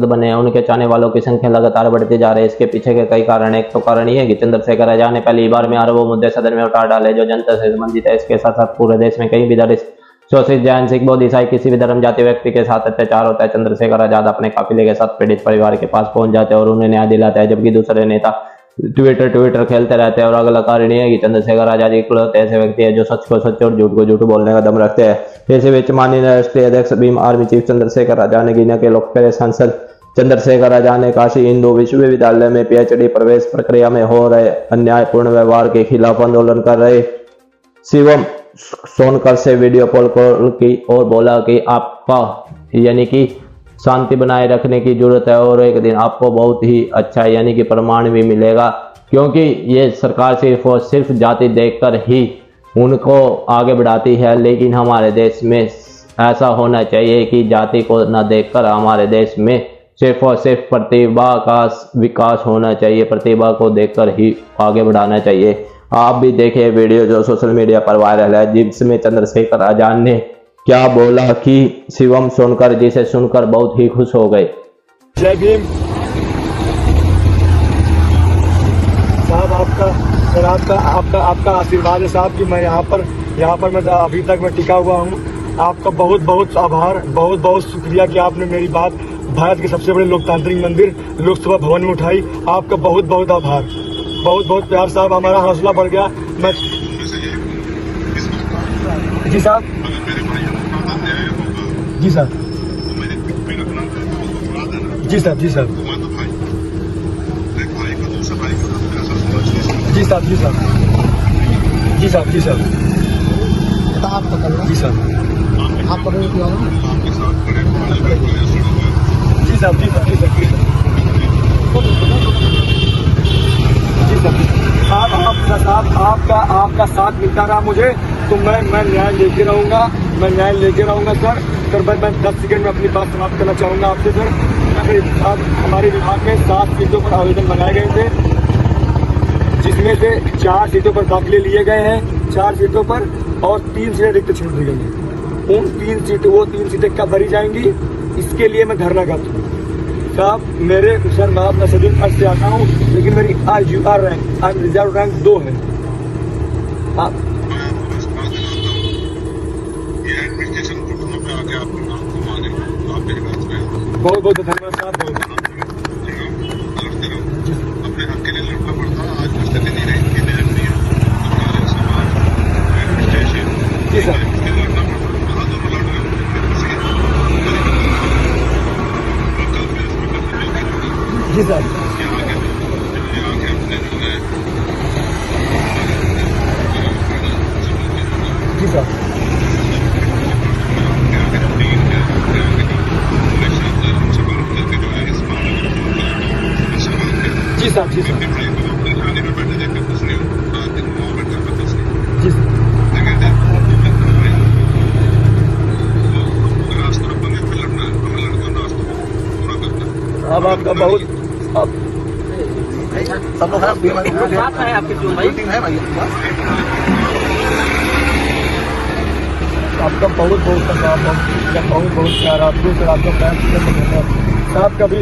बने हैं, उनके चाहने वालों की संख्या लगातार बढ़ती जा रही है। इसके पीछे के कई कारण है। एक तो कारण ये है कि चंद्रशेखर आजाद ने पहली बार में वो मुद्दे सदन में उठा डाले जो जनता से संबंधित है। इसके साथ साथ पूरे देश में कहीं भी दलित, शोषित, जैन, सिख, बौद्ध, ईसाई किसी भी धर्म जाति व्यक्ति के साथ अत्याचार होता है, चंद्रशेखर आजाद अपने काफिले के साथ पीड़ित परिवार के पास पहुंच जाते हैं और उन्हें न्याय दिलाते हैं। जबकि दूसरे नेता ट्विटर खेलते रहते हैं। और अगला कारण ये है कि चंद्रशेखर आजाद इकलौते ऐसे व्यक्ति है जो सच को सच और झूठ को झूठ बोलने का दम रखते हैं। इसी बीच माननीय राष्ट्रीय अध्यक्ष भीम आर्मी चीफ चंद्रशेखर आजाद ने गिना के लोकप्रिय सांसद चंद्रशेखर आजाद ने काशी हिंदू विश्वविद्यालय में पीएचडी प्रवेश प्रक्रिया में हो रहे अन्यायपूर्ण व्यवहार के खिलाफ आंदोलन कर रहे शिवम सोनकर से वीडियो कॉल की और बोला कि आपका यानी कि शांति बनाए रखने की जरूरत है और एक दिन आपको बहुत ही अच्छा यानी कि प्रमाण भी मिलेगा, क्योंकि ये सरकार सिर्फ और सिर्फ जाति देखकर ही उनको आगे बढ़ाती है। लेकिन हमारे देश में ऐसा होना चाहिए कि जाति को न देखकर हमारे देश में सिर्फ और सिर्फ प्रतिभा का विकास होना चाहिए, प्रतिभा को देखकर ही आगे बढ़ाना चाहिए। आप भी देखिए वीडियो जो सोशल मीडिया पर वायरल है, जिसमें चंद्रशेखर आजाद ने क्या बोला कि शिवम सोनकर जी से सुनकर बहुत ही खुश हो गए। जय भीम साहब, आपका आशीर्वाद है साहब कि मैं यहाँ पर मैं अभी तक मैं टिका हुआ हूँ। आपका बहुत बहुत आभार, बहुत बहुत शुक्रिया कि आपने मेरी बात भारत के सबसे बड़े लोकतांत्रिक मंदिर लोकसभा भवन में उठाई। आपका बहुत बहुत आभार, बहुत बहुत प्यार साहब, हमारा हौसला बढ़ गया। मैं जी साहब, जी साहब, जी साहब, जी साहब, जी साहब, जी साहब, जी साहब, जी साहब, जी साहब, आप पकड़े जी साहब, जी साहब, जी साहब, आपका साथ मिलता रहा मुझे, तो मैं न्याय लेके रहूंगा, सर। मैं 10 सेकंड में अपनी बात समाप्त करना चाहूंगा आपसे सर। हमारे विभाग में 7 सीटों पर आवेदन बनाए गए थे, जिसमें से 4 सीटों पर दाखिले लिए गए हैं, 4 सीटों पर, और 3 सीटें रिक्त छोड़ दी गई हैं। उन 3 सीटें कब भरी जाएंगी, इसके लिए मैं धरना करता हूँ साहब। मैं अपना सदन फर्स्ट से आता हूँ, लेकिन मेरी RUR रैंक, रिजर्व रैंक 2 है। आप बहुत बहुत धन्यवाद साहब। अपने हक के लिए लड़ना पड़ता, आज स्थिति नहीं रही, जी सर, जी सर, जी सर, जी सर, जी सर, अब आपका बहुत सब लोग है आपकी टीम है भाई, आपका बहुत बहुत बहुत प्यार, आपको सर, आपका साहब कभी